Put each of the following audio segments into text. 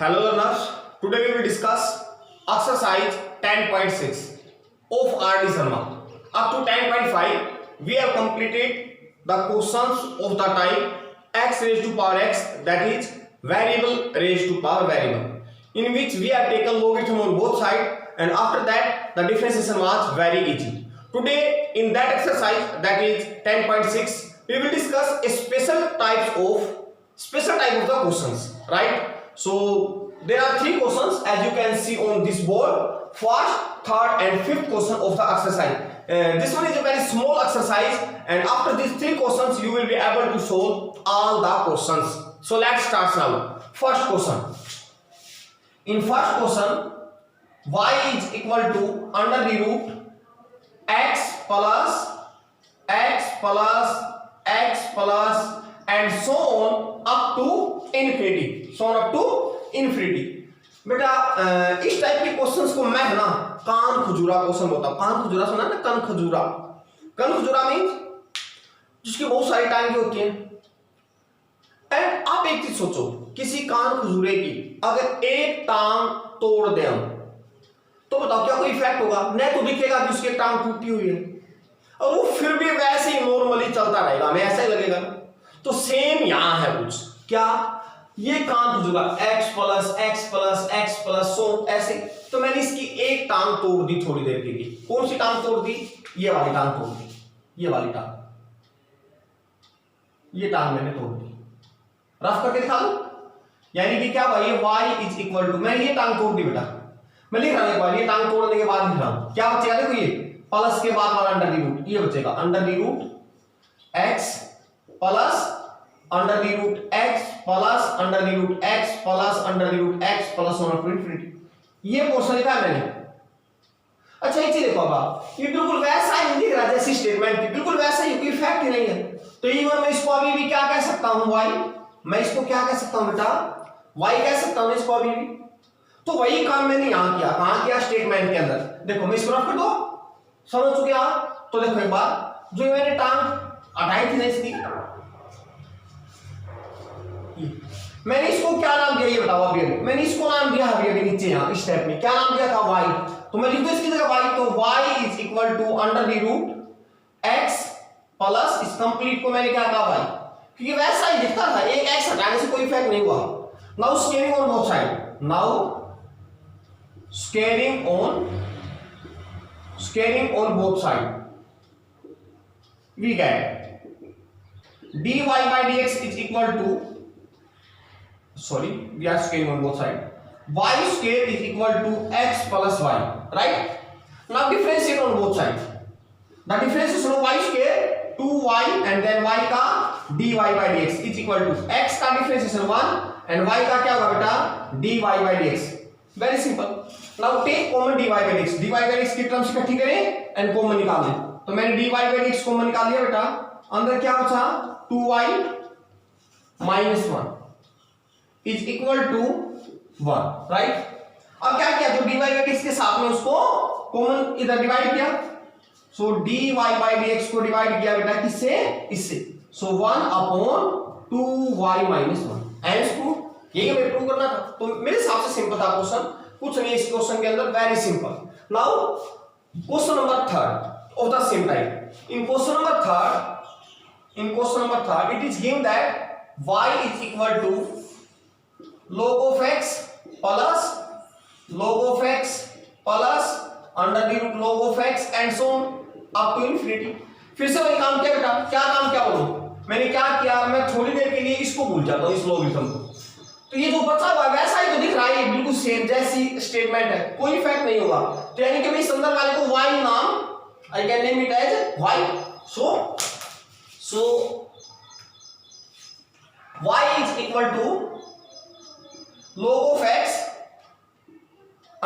Hello learners, today we will discuss exercise 10.6 of R.D. Sharma. Up to 10.5 we have completed the questions of the type x raised to power x, that is variable raised to power variable, in which we have taken logarithm on both sides, and after that the differentiation was very easy. Today in that exercise, that is 10.6, we will discuss a special type of the questions, right? So there are three questions as you can see on this board: first, third and fifth question of the exercise. This one is a very small exercise, and after these three questions you will be able to solve all the questions. So let's start now. First question. In first question, y is equal to under the root x plus and so on up to infinity. बेटा इस type के questions को मैं ना कान खजूरा question बोलता हूं। कान खजूरा सुना ना? कान खजूरा मींस जिसकी बहुत सारी टांगे होती हैं। एंड आप एक चीज सोचो, किसी कान खजूरे की अगर एक टांग तोड़ दें हम, तो बताओ क्या कोई इफेक्ट होगा? नहीं तो दिखेगा कि उसकी टांग टूटी हुई है, और वो फिर भी वैसे ही नॉर्मली चलता रहेगा, हमें ऐसा ही लगेगा। तो सेम यहां है कुछ, क्या ये कान खजूरा x प्लस सो ऐसे, तो मैंने इसकी एक टांग तोड़ दी थोड़ी देर के लिए। कौन सी टांग तोड़ दी? ये वाली टांग तोड़ दी, ये टांग मैंने तोड़ दी। रफ करके दिखा दो, यानी कि क्या भाई, y इज इक्वल टू, मैंने ये टांग तोड़ दी बेटा, मैं लिख रहा हूं एक बार, ये टांग तोड़ने के बाद लिख रहा हूं, क्या बचेगा? देखो ये प्लस के बाद वाला अंडर दी रूट, ये बचेगा under the root x plus under the root x plus under the root x plus under the root x plus 1 upon infinity. ये पोर्शन लिखा है मैंने। अच्छा एक चीज देखो, अब ये बिल्कुल वैसा ही दिख रहा है जैसी स्टेटमेंट की, बिल्कुल वैसा ही, कोई इफेक्ट ही नहीं है। तो इवन मैं इसको अभी भी क्या कह सकता हूं? y, मैं इसको क्या कह सकता हूं बेटा? y कह सकता हूं इसको अभी भी। तो वही काम मैंने यहां किया। कहां किया? स्टेटमेंट के अंदर। देखो मैं इसको रख कर दो, समझ चुके आप? तो देखो एक बार, जो मैंने टांग हटाई थी ना इसकी, मैंने इसको क्या नाम दिया ये बताओ? अभी मैंने इसको नाम दिया अभी नीचे यहां इस स्टेप में, क्या नाम दिया था? y। तो मैं लिख दूं इसकी जगह y, तो y is equal to under the root x plus इस कंप्लीट को मैंने क्या कहा? y, क्योंकि वैसा ही दिखता था, एक x हटाने से कोई इफेक्ट नहीं हुआ। Now scaling on both side, scaling on both side we get dy by dx is equal to, we are scaling on both sides, y square is equal to x plus y, right? Now differentiate on both sides. The differentiation of y square 2y and then y का dy by dx is equal to x का differentiation 1 and y का क्या होगा बेटा? dy by dx. Very simple. Now take common dy by dx. dy by dx की terms इकट्ठी करें and common निकालें। तो मैंने dy by dx कॉमन निकाल लिया बेटा, अंदर क्या बचा? 2y minus 1 is equal to 1, right? अब क्या किया? तो dy by dx के साथ में उसको कॉमन इधर डिवाइड किया, सो dy by dx को डिवाइड किया बेटा किससे? इससे। सो 1 upon 2y minus 1 and prove. यही हमें प्रूव करना था। तो मेरे हिसाब से सिंपल था क्वेश्चन, कुछ नहीं इस क्वेश्चन के अंदर, very simple. Now question number third of the same type. In question number third, it is given that y is equal to log of x plus under the root log of x and so on up to infinity. फिर से वही काम किया बेटा। क्या काम किया बोलो? मैंने क्या किया? मैं थोड़ी देर के लिए इसको भूल जाता हूँ, इस लॉगरिथम को। तो ये जो बचा हुआ वैसा ही तो दिख रहा है, बिल्कुल सेम जैसी स्टेटमेंट है, कोई इफेक्ट नहीं होगा। तो यानी कि मैं इस अंदर वाले को y नाम, I can name it as y. So y is equal to log of x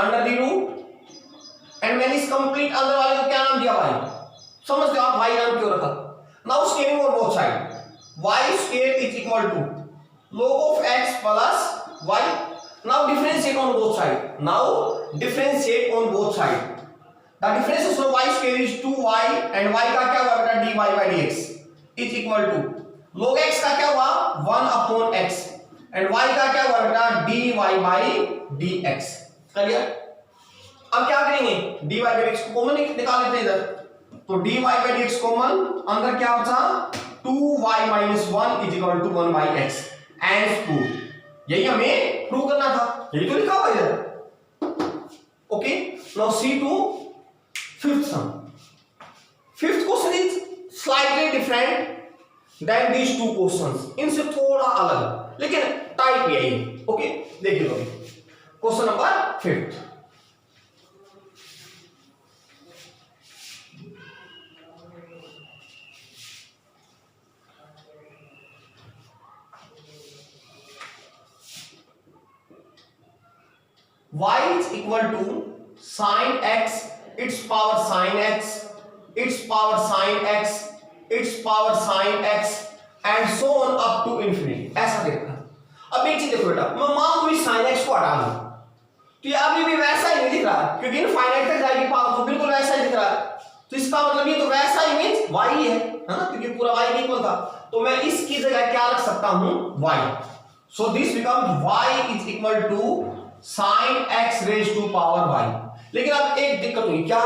under the root, and मैंने इस कंप्लीट अंदर वाले को क्या नाम दिया? y। समझते हो आप y नाम क्यों रखा? Now scaling on both sides, y square is equal to log of x plus y. Now differentiate on both sides. The difference of y square is 2y and y का क्या हुआ बेटा? dy by dx is equal to log x का क्या हुआ? 1 upon x and y का क्या हुआ बेटा? dy Y by D X. Clear? अब क्या करेंगे, डी वाई बाई एक्स को कॉमन निकाल लेते हैं इधर, तो D Y by D X common, अंदर क्या बचा 2y माइनस 1 is equal to 1 by X and prove. यही हमें प्रूव करना था, यही तो लिखा हुआ है इधर। Okay, now see to fifth sum. Fifth question is slightly different than these two questions, इनसे थोड़ा अलग लेकिन टाइप यही। ओके, देखिए question number fifth. y is equal to sin x, its power sin x, its power sin x, its power sin x and so on up to infinity। ऐसा देखा। अब एक चीज देखो बेटा, मैं मान लो sin x को हटा दूं तो ये अभी भी वैसा ही नहीं दिख रहा, क्योंकि इनफाइनाइट तक जाएगी पावर तो बिल्कुल वैसा ही दिख रहा है। तो इसका मतलब ये तो वैसा ही मींस y ही है ना, क्योंकि पूरा y इक्वल था। तो मैं इसकी जगह क्या रख सकता हूं, y। So this becomes y is equal to sin x raise to power y। लेकिन अब एक दिक्कत हुई, क्या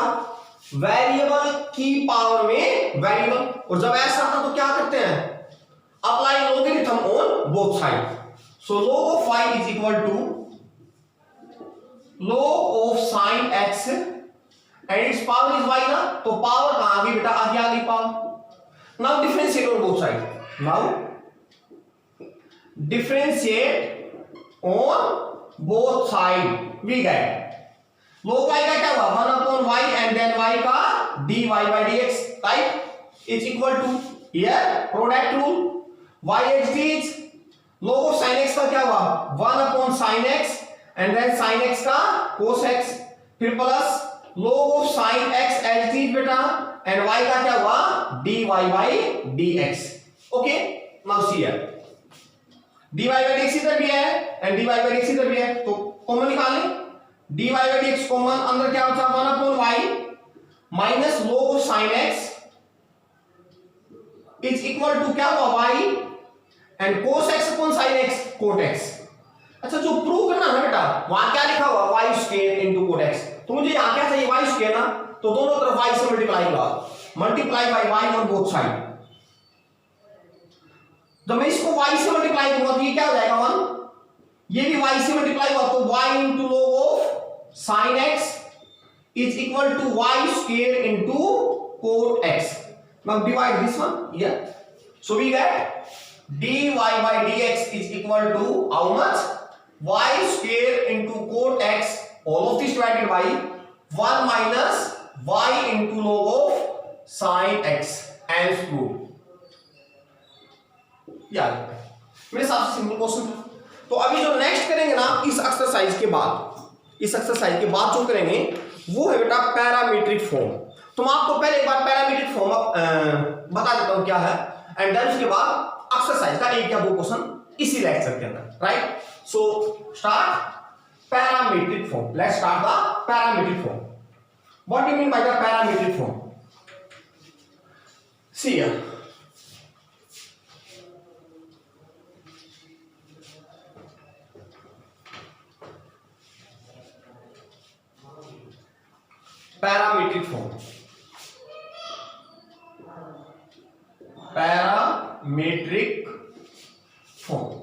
वेरिएबल की पावर में वेरिएबल, और जब ऐसा था तो क्या करते हैं, apply logarithm on both side. So log of y is equal to log of sin x and its power is y ना, तो पावर कहां आ गई बेटा, आगे आ गई power. Now differentiate on both side, now differentiate on both side we get log y का क्या हुआ 1 upon y and then y का dy by dx, right, is equal to here product rule y x is log of sin x का क्या हुआ 1 upon sin x and then sin x का cos x, फिर plus log of sin x x is बेटा and y का क्या हुआ dy by dx। Okay, now see here dy by dx इधर भी है एंड dy by dx इधर भी है, तो कॉमन निकाल लें। dy by dx कॉमन, अंदर क्या बचा 1 upon y minus log of sin x is equal to क्या हुआ y and cos x upon sin x cot x। अच्छा, जो प्रूव करना है बेटा, वहां क्या लिखा हुआ y square into cot x, तो मुझे यहां क्या चाहिए y स्क्वायर ना, तो दोनों तरफ y से मल्टीप्लाई करो, multiply by y on both side. जब मैं इसको y से मल्टीप्लाई करूंगा तो ये क्या हो जाएगा 1, ये भी y से मल्टीप्लाई हुआ तो y into log of sin x is equal to y square into cot x। Now divide this one here, so we get dy by dx is equal to how much, y square into cot x, all of this divided by 1 minus y into log of sin x and proof। याद मेरे हिसाब से simple question था। तो अभी जो next करेंगे ना इस एक्सरसाइज के बाद जो करेंगे वो है बेटा पैरामीट्रिक फॉर्म। तो मैं आपको पहले एक बार पैरामीट्रिक फॉर्म बता देता हूं क्या है एंड देन उसके बाद एक्सरसाइज का एक या दो क्वेश्चन इसी लेक्चर के अंदर, right. So start parametric form, let's start the parametric form. What do you mean by the parametric form? See here, parametric form, parametric form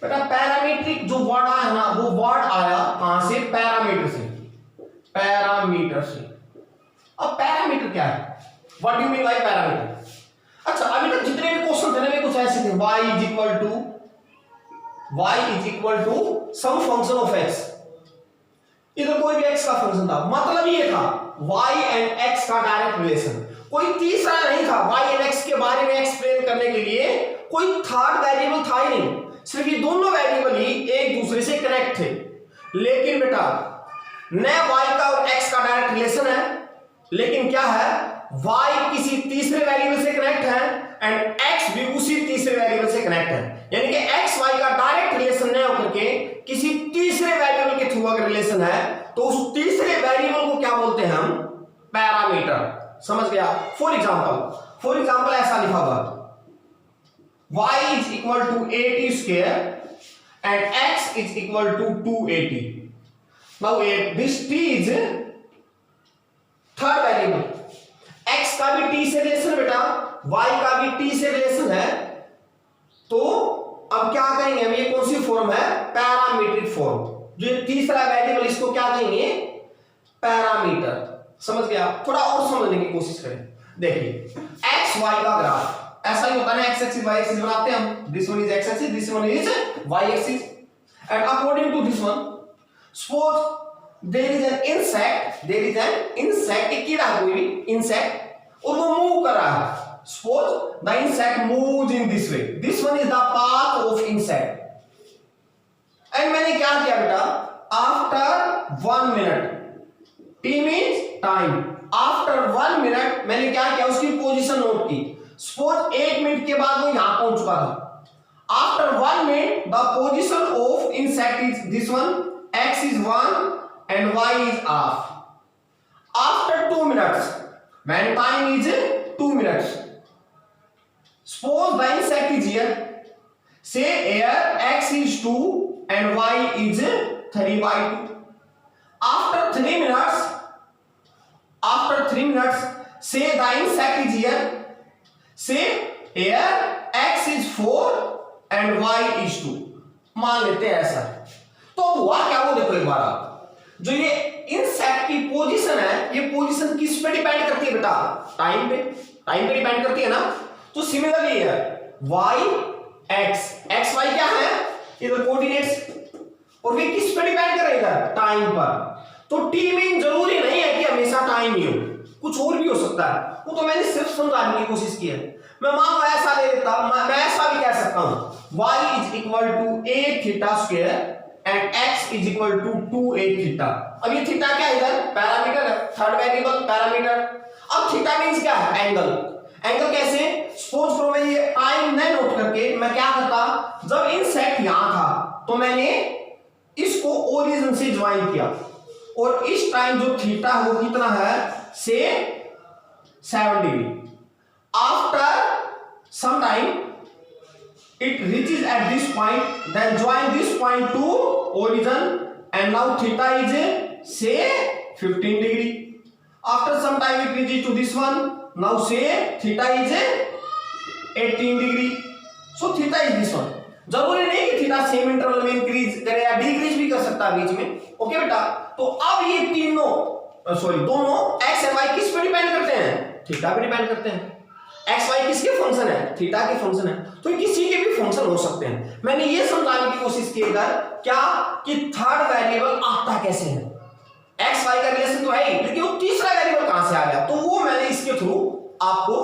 बेटा, पैरामीट्रिक जो वर्ड आया ना वो वर्ड आया कहां से, पैरामीटर से, पैरामीटर से। अब पैरामीटर क्या है, what do you mean by parameter? अच्छा, अभी तक जितने भी क्वेश्चन थे ना वे कुछ ऐसे थे, y is equal to some function of x, इधर कोई भी x का फंक्शन था, मतलब ये था y एंड x का डायरेक्ट रिलेशन, कोई तीसरा नहीं था। y एंड x के बारे में एक्सप्लेन करने के लिए कोई थर्ड वेरिएबल था ही नहीं, सिर्फ ये दोनों वेरिएबल ही एक दूसरे से कनेक्ट थे। लेकिन बेटा न y का और x का डायरेक्ट रिलेशन है, लेकिन क्या है y किसी तीसरे वेरिएबल से कनेक्ट है एंड x भी उसी तीसरे वेरिएबल से कनेक्ट है, यानी कि x y का डायरेक्ट रिलेशन न होकर के किसी तीसरे वेरिएबल के थ्रू अगर रिलेशन है तो उस तीसरे वेरिएबल को क्या बोलते हैं हम, पैरामीटर। समझ गया? फॉर एग्जांपल ऐसा लिखा हुआ y is equal to 80 square and x is equal to 280. Now this t is third variable, x का भी t से रिलेशन बेटा, y का भी t से रिलेशन है, तो अब क्या कहेंगे हम, ये कौन सी फॉर्म है, पैरामीट्रिक फॉर्म। जो तीसरा वेरिएबल इसको क्या कहेंगे, पैरामीटर। समझ गया? थोड़ा और समझने की कोशिश करें। देखिए x y का ग्राफ ऐसा ही होता है ना, x एक्सिस y एक्सिस बनाते हैं हम, this one is x axis, this one is y axis, and according to this one suppose there is an insect, there is an insect, एक कीड़ा है कोई भी इंसेक्ट, और वो मूव कर रहा है। Suppose the insect moves in this way, this one is the path of insect, and मैंने क्या किया बेटा, after 1 minute, t means time, after 1 minute मैंने क्या किया, उसकी पोजीशन नोट की। सपोज 1 मिनट के बाद वो यहां पहुंच चुका था, after 1 minute the position of insect is this one, x is 1 and y is half. After 2 minutes, when time is 2 minutes, suppose the insect is here, say here x is 2 and y is 3/2. After 3 minutes, say the insect is here, say here x is 4 and y is 2, मान लेते हैं ऐसा। तो हुआ क्या, वो देखो एक बार आप, जो ये इंसेक्ट की पोजीशन है, ये पोजीशन किस पे डिपेंड करती है बेटा, टाइम पे, टाइम पे डिपेंड करती है ना। तो सिमिलरली है y x, x y क्या है, इधर कोऑर्डिनेट्स, और वे किस पे डिपेंड करेगा, टाइम पर। तो t मीन जरूरी नहीं है कि हमेशा टाइम ही हो, कुछ और भी हो सकता है, वो तो मैंने सिर्फ समझाने की कोशिश की है। मैं मान लो ऐसा ले लेता, मैं ऐसा भी कह सकता हूं, y is equal to a theta square and x is equal to 2a theta। अब ये थीटा क्या है, इधर पैरामीटर है, थर्ड वेरिएबल पैरामीटर। अब थीटा मींस क्या है, एंगल। एंगल कैसे, सपोज करो मैं ये टाइम नहीं नोट करके मैं क्या करता, जब इंसेक्ट यहां था तो मैंने इसको ओरिजिन से ज्वाइन किया, और इस टाइम जो थीटा है वो कितना है, से 7 degree. After some time it reaches at this point, then join this point to origin, and now theta is say 15 degree. After some time it reaches to this one, now say theta is 18 degree. So theta is this one. जरूरी नहीं कि theta same interval में increase करे या decrease भी कर सकता है बीच में। ओके बेटा, तो अब ये तीनों दोनों x और y किस पे डिपेंड करते हैं, थीटा पे डिपेंड करते हैं। एक्स वाई किसके फंक्शन है, थीटा के फंक्शन है, तो किसी के भी फंक्शन हो सकते हैं। मैंने ये समझाने की कोशिश की इधर क्या, कि थर्ड वेरिएबल आता कैसे है, एक्स वाई का रिलेशन तो है ही, लेकिन वो तीसरा वेरिएबल कहां से आ गया, तो वो मैंने इसके थ्रू आपको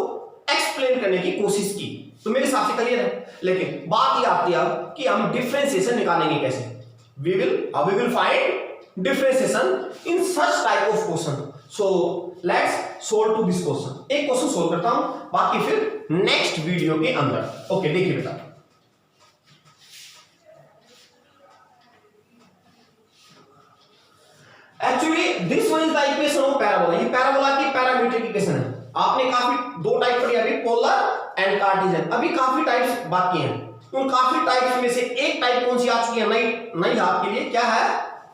एक्सप्लेन करने की कोशिश की। तो मेरे हिसाब से क्लियर है, लेकिन बात ये आती है अब कि हम डिफरेंशिएशन निकालेंगे कैसे। We will find differentiation in such type of question. So let's solve to this question. एक क्वेश्चन सोल्व करता हूं, बाकी फिर नेक्स्ट वीडियो के अंदर। ओके देखिए बेटा, actually this one is the equation of parabola. ये पैराबोला की पैरामीट्रिक इक्वेशन है। आपने काफी दो टाइप पढ़ी अभी, पोलर एंड कार्टेशियन, अभी काफी टाइप्स बाकी हैं। उन काफी टाइप्स में से एक टाइप कौन सी आ चुकी है नई आपके लिए, क्या है,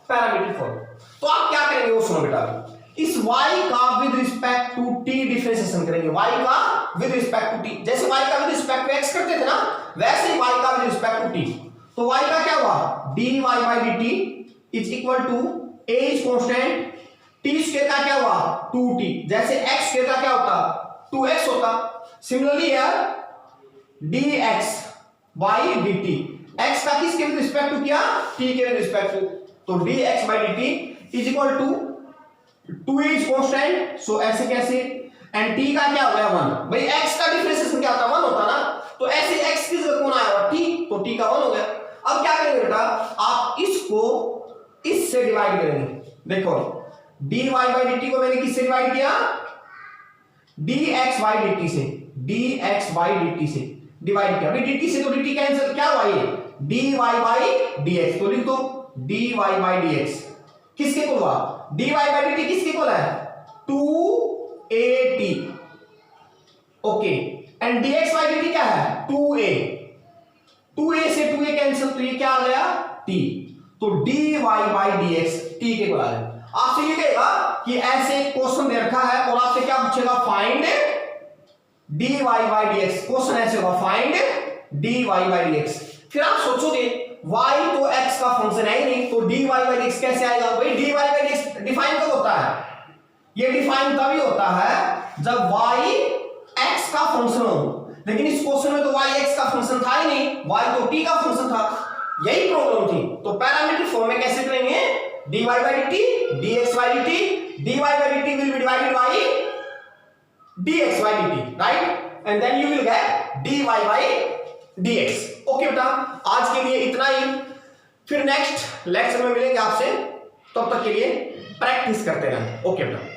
पैरामीट्रिक फॉर्म। तो आप क्या करेंगे वो सुनो बेटा, इस y का with respect to t differentiation करेंगे, y का विद रिस्पेक्ट टू t। जैसे y का विद रिस्पेक्ट टू x करते थे ना, वैसे ही y का विद रिस्पेक्ट टू t। तो y का क्या हुआ, dy by dt is equal to a is constant, t square का क्या हुआ 2t, जैसे x स्क्वायर का क्या होता 2x होता। सिमिलरली यार dx by dt, x का किसके विद रिस्पेक्ट टू किया, t के विद रिस्पेक्ट टू, तो dx by dt is equal to 2 is constant, so ऐसे कैसे, एंड t का क्या हो गया 1। भाई x का डिफरेंशिएशन क्या होता 1 होता ना, तो ऐसे x की जगह कौन आया t, तो t का 1 हो गया। अब क्या करेंगे बेटा, आप इसको इससे डिवाइड करेंगे। देखो dy by dt को मैंने किससे डिवाइड किया, dx by dt से, dx by dt से डिवाइड किया। भाई dt से तो dt कैंसिल, क्या हुआ ये dy by dx, तो लिख दो dy by dx किसके को हुआ, dy by dt किसके को है 2at, okay, and dx by dt क्या है 2a, 2a से 2a कैंसिल, तो ये क्या आ गया t, तो dy बाई dx t के बराबर है। आपसे ये कहेगा कि ऐसे क्वेश्चन दे रखा है और आपसे क्या पूछेगा, find dy by dx, question ऐसे होगा फाइंड dy बाई dx। फिर आप सोचोगे y तो x का फंक्शन है ही नहीं, तो dy बाई dx कैसे आएगा? भाई dy बाई dx डिफाइन कब होता है? ये डिफाइन तभी होता है जब y x का फंक्शन हो, लेकिन इस क्वेश्चन में तो y x का फंक्शन था ही नहीं, y तो t का फंक्शन था, यही प्रॉब्लम थी। तो पैरामीट्रिक फॉर्म में कैसे करेंगे, dy by dt dx by dt, dy by dt will be divided by dx by dt, right? And then you will get dy by dx। Okay बेटा, आज के लिए इतना ही, फिर नेक्स्ट लेक्चर में मिलेंगे आपसे, तब तक के लिए प्रैक्टिस करते रहें। ओके बेटा।